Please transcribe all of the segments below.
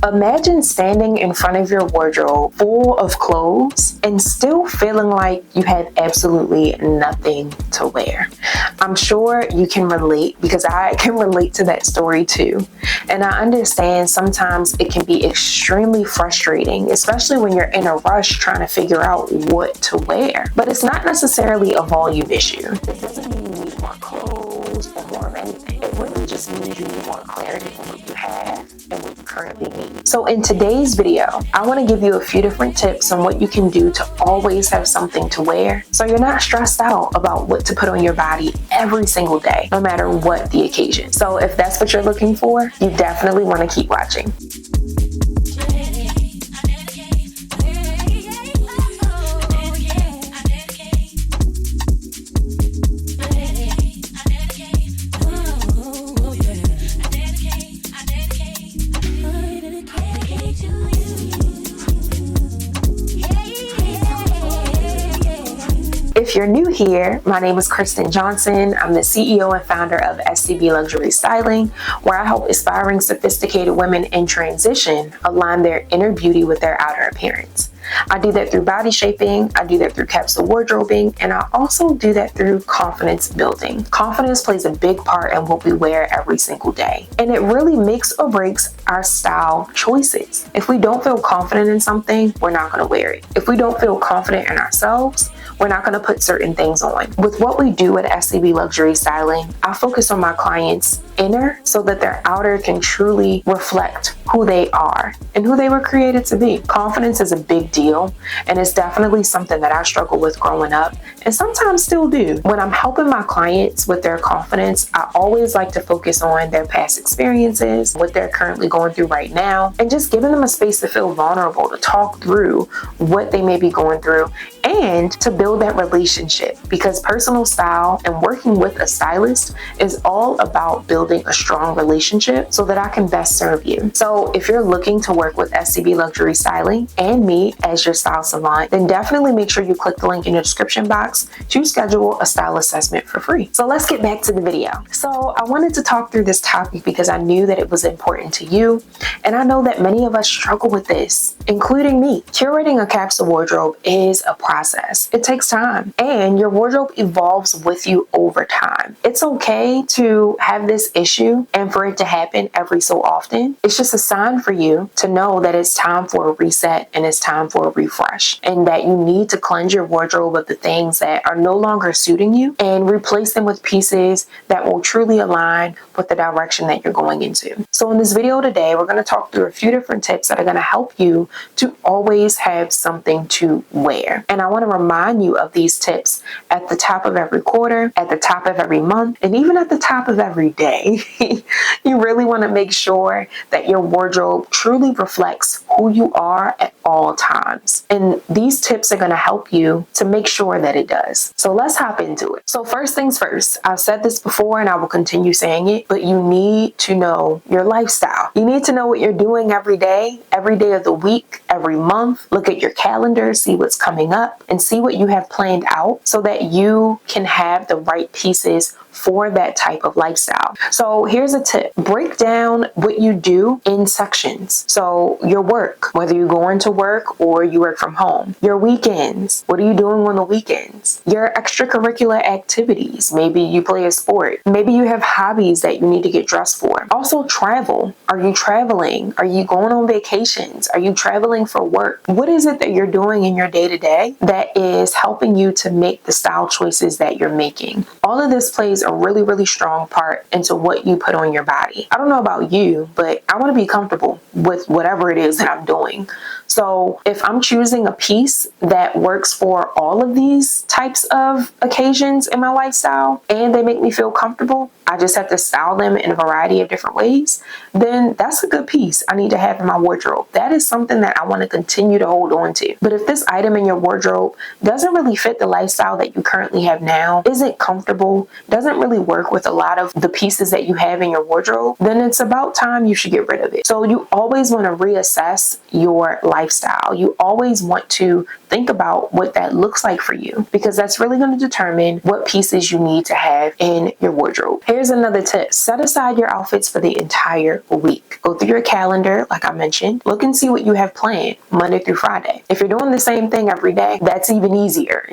Imagine standing in front of your wardrobe full of clothes and still feeling like you had absolutely nothing to wear. I'm sure you can relate because I can relate to that story too. And I understand sometimes it can be extremely frustrating, especially when you're in a rush trying to figure out what to wear. But it's not necessarily a volume issue. It doesn't mean you need more clothes or more of anything. It really just means you need more clarity on what you have and what you currently need. So in today's video, I want to give you a few different tips on what you can do to always have something to wear so you're not stressed out about what to put on your body every single day, no matter what the occasion. So if that's what you're looking for, you definitely want to keep watching. If you're new here, my name is Kristen Johnson. I'm the CEO and founder of SCB Luxury Styling, where I help aspiring, sophisticated women in transition align their inner beauty with their outer appearance. I do that through body shaping, I do that through capsule wardrobing, and I also do that through confidence building. Confidence plays a big part in what we wear every single day, and it really makes or breaks our style choices. If we don't feel confident in something, we're not going to wear it. If we don't feel confident in ourselves, we're not going to put certain things on. With what we do at SCB Luxury Styling, I focus on my clients' inner so that their outer can truly reflect who they are and who they were created to be. Confidence is a big deal, and it's definitely something that I struggled with growing up and sometimes still do. When I'm helping my clients with their confidence, I always like to focus on their past experiences, what they're currently going through right now, and just giving them a space to feel vulnerable, to talk through what they may be going through and to build that relationship, because personal style and working with a stylist is all about building a strong relationship so that I can best serve you. So if you're looking to work with SCB Luxury Styling and me as your style savant, then definitely make sure you click the link in the description box to schedule a style assessment for free. So let's get back to the video. So I wanted to talk through this topic because I knew that it was important to you, and I know that many of us struggle with this, including me. Curating a capsule wardrobe is a process. It takes time, and your wardrobe evolves with you over time. It's okay to have this issue and for it to happen every so often. It's just a sign for you to know that it's time for a reset and it's time for a refresh, and that you need to cleanse your wardrobe of the things that are no longer suiting you and replace them with pieces that will truly align with the direction that you're going into. So in this video today, we're going to talk through a few different tips that are going to help you to always have something to wear. And I want to remind you of these tips at the top of every quarter, at the top of every month, and even at the top of every day. You really want to make sure that your wardrobe truly reflects who you are at all times. And these tips are going to help you to make sure that it does. So let's hop into it. So first things first, I've said this before and I will continue saying it, but you need to know your lifestyle. You need to know what you're doing every day of the week, every month. Look at your calendar, see what's coming up, and see what you have planned out so that you can have the right pieces for that type of lifestyle. So here's a tip. Break down what you do in sections. So your work, whether you go into work or you work from home. Your weekends, what are you doing on the weekends? Your extracurricular activities, maybe you play a sport. Maybe you have hobbies that you need to get dressed for. Also travel. Are you traveling? Are you going on vacations? Are you traveling for work? What is it that you're doing in your day-to-day that is helping you to make the style choices that you're making? All of this plays a really, really strong part into what you put on your body. I don't know about you, but I want to be comfortable with whatever it is that I'm doing. So if I'm choosing a piece that works for all of these types of occasions in my lifestyle and they make me feel comfortable, I just have to style them in a variety of different ways, then that's a good piece I need to have in my wardrobe. That is something that I want to continue to hold on to. But if this item in your wardrobe doesn't really fit the lifestyle that you currently have now, isn't comfortable, doesn't really work with a lot of the pieces that you have in your wardrobe, then it's about time you should get rid of it. So you always want to reassess your lifestyle. You always want to think about what that looks like for you, because that's really going to determine what pieces you need to have in your wardrobe. Here's another tip. Set aside your outfits for the entire week. Go through your calendar, like I mentioned. Look and see what you have planned Monday through Friday. If you're doing the same thing every day, that's even easier.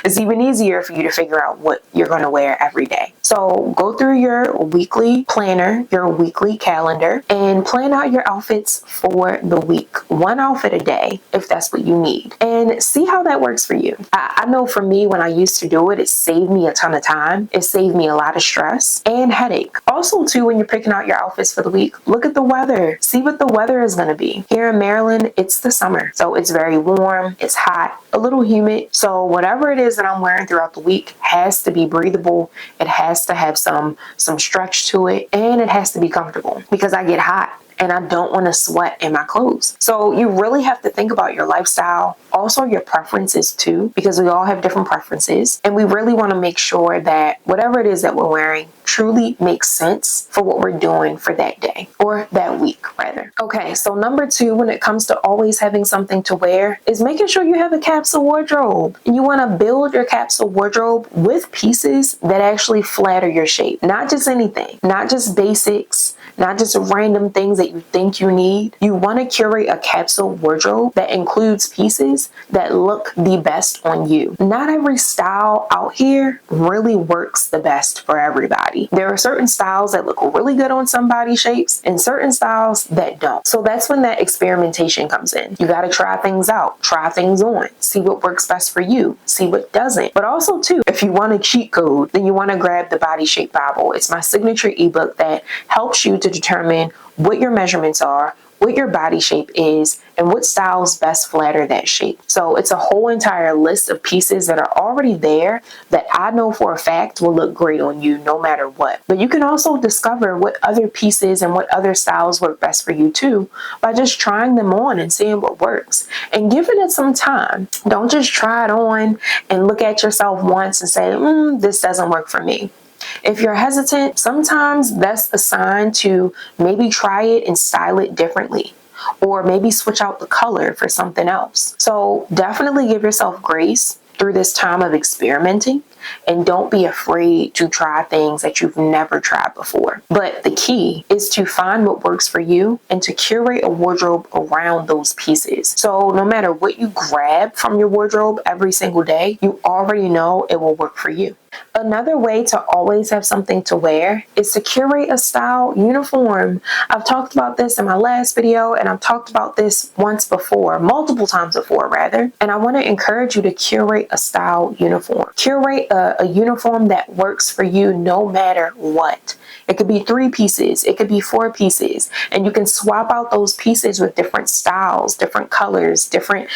It's even easier for you to figure out what you're going to wear every day. So go through your weekly planner, your weekly calendar, and plan out your outfits for the week. One outfit a day, if that's what you need. And see how that works for you. I know for me, when I used to do it, it saved me a ton of time. It saved me a lot of stress and headache. Also, too, when you're picking out your outfits for the week, look at the weather. See what the weather is going to be. Here in Maryland, it's the summer. So it's very warm, it's hot, a little humid. So whatever it is that I'm wearing throughout the week has to be breathable. It has to have some stretch to it, and it has to be comfortable, because I get hot and I don't want to sweat in my clothes. So you really have to think about your lifestyle, also your preferences too, because we all have different preferences. And we really want to make sure that whatever it is that we're wearing truly makes sense for what we're doing for that day, or that week rather. Okay, so number 2, when it comes to always having something to wear, is making sure you have a capsule wardrobe. And you want to build your capsule wardrobe with pieces that actually flatter your shape. Not just anything, not just basics, not just random things that you think you need. You want to curate a capsule wardrobe that includes pieces that look the best on you. Not every style out here really works the best for everybody. There are certain styles that look really good on some body shapes and certain styles that don't. So that's when that experimentation comes in. You got to try things out, try things on, see what works best for you, see what doesn't. But also too, if you want a cheat code, then you want to grab the Body Shape Bible. It's my signature ebook that helps you to determine what your measurements are, what your body shape is, and what styles best flatter that shape. So it's a whole entire list of pieces that are already there that I know for a fact will look great on you no matter what. But you can also discover what other pieces and what other styles work best for you too by just trying them on and seeing what works and giving it some time. Don't just try it on and look at yourself once and say, this doesn't work for me. If you're hesitant, sometimes that's a sign to maybe try it and style it differently, or maybe switch out the color for something else. So definitely give yourself grace through this time of experimenting, and don't be afraid to try things that you've never tried before. But the key is to find what works for you and to curate a wardrobe around those pieces. So no matter what you grab from your wardrobe every single day, you already know it will work for you. Another way to always have something to wear is to curate a style uniform. I've talked about this in my last video, and I've talked about this multiple times before rather. And I want to encourage you to curate a style uniform. Curate a uniform that works for you no matter what. It could be 3 pieces, it could be 4 pieces, and you can swap out those pieces with different styles, different colors, different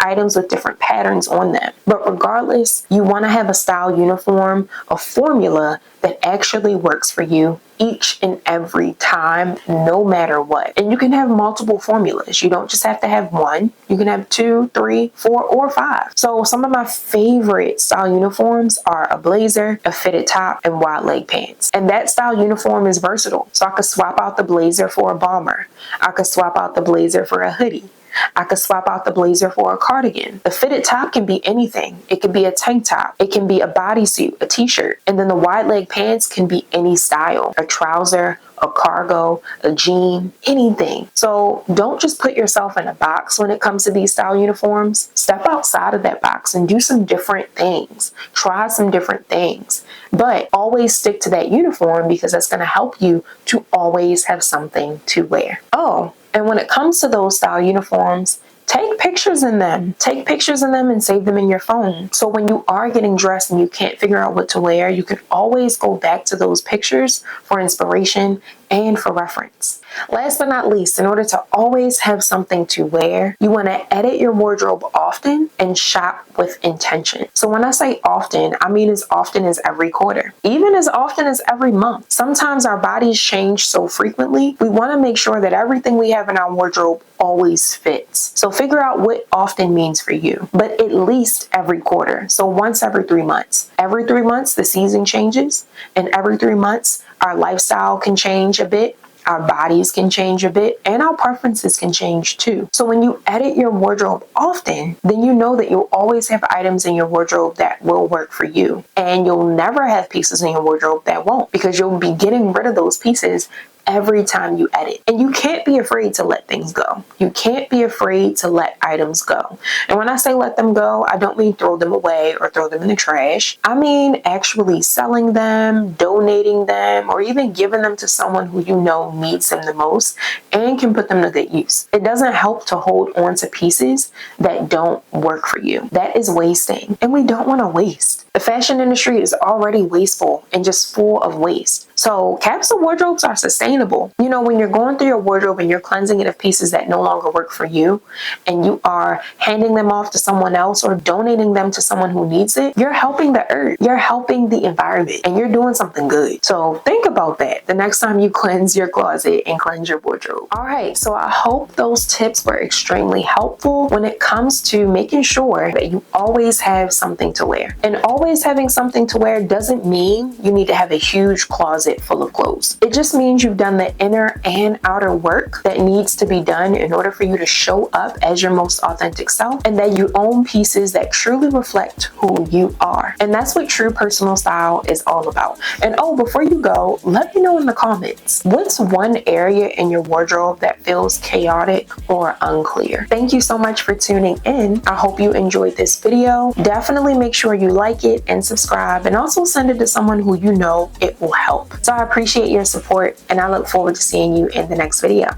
items with different patterns on them. But regardless, you want to have a style uniform, a formula that actually works for you each and every time, no matter what. And you can have multiple formulas. You don't just have to have one. You can have 2, 3, 4, or 5. So some of my favorite style uniforms are a blazer, a fitted top, and wide leg pants. And that style uniform is versatile. So I could swap out the blazer for a bomber. I could swap out the blazer for a hoodie. I could swap out the blazer for a cardigan. The fitted top can be anything. It can be a tank top. It can be a bodysuit, a t-shirt. And then the wide leg pants can be any style, a trouser, a cargo, a jean, anything. So don't just put yourself in a box when it comes to these style uniforms. Step outside of that box and do some different things. Try some different things, but always stick to that uniform, because that's going to help you to always have something to wear. Oh, and when it comes to those style uniforms, take pictures in them. Take pictures in them and save them in your phone. So when you are getting dressed and you can't figure out what to wear, you can always go back to those pictures for inspiration and for reference. Last but not least, in order to always have something to wear, you want to edit your wardrobe often and shop with intention. So when I say often, I mean as often as every quarter, even as often as every month. Sometimes our bodies change so frequently, we want to make sure that everything we have in our wardrobe always fits. So figure out what often means for you, but at least every quarter. So once every 3 months. Every 3 months, the season changes, and every 3 months, our lifestyle can change a bit. Our bodies can change a bit, and our preferences can change too. So when you edit your wardrobe often, then you know that you'll always have items in your wardrobe that will work for you. And you'll never have pieces in your wardrobe that won't, because you'll be getting rid of those pieces every time you edit. And you can't be afraid to let things go. You can't be afraid to let items go. And when I say let them go, I don't mean throw them away or throw them in the trash. I mean actually selling them, donating them, or even giving them to someone who you know needs them the most and can put them to good use. It doesn't help to hold on to pieces that don't work for you. That is wasting, and we don't want to waste. The fashion industry is already wasteful and just full of waste. So capsule wardrobes are sustainable. You know, when you're going through your wardrobe and you're cleansing it of pieces that no longer work for you, and you are handing them off to someone else or donating them to someone who needs it, you're helping the earth, you're helping the environment, and you're doing something good. So think about that the next time you cleanse your closet and cleanse your wardrobe. All right, so I hope those tips were extremely helpful when it comes to making sure that you always have something to wear. And always having something to wear doesn't mean you need to have a huge closet full of clothes. It just means you've done the inner and outer work that needs to be done in order for you to show up as your most authentic self, and that you own pieces that truly reflect who you are. And that's what true personal style is all about. And oh, before you go, let me know in the comments, what's one area in your wardrobe that feels chaotic or unclear? Thank you so much for tuning in. I hope you enjoyed this video. Definitely make sure you like it and subscribe, and also send it to someone who you know it will help. So I appreciate your support, and I look forward to seeing you in the next video.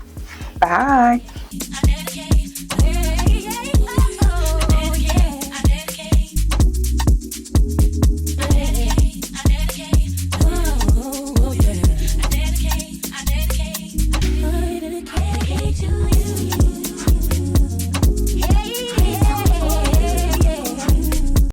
Bye.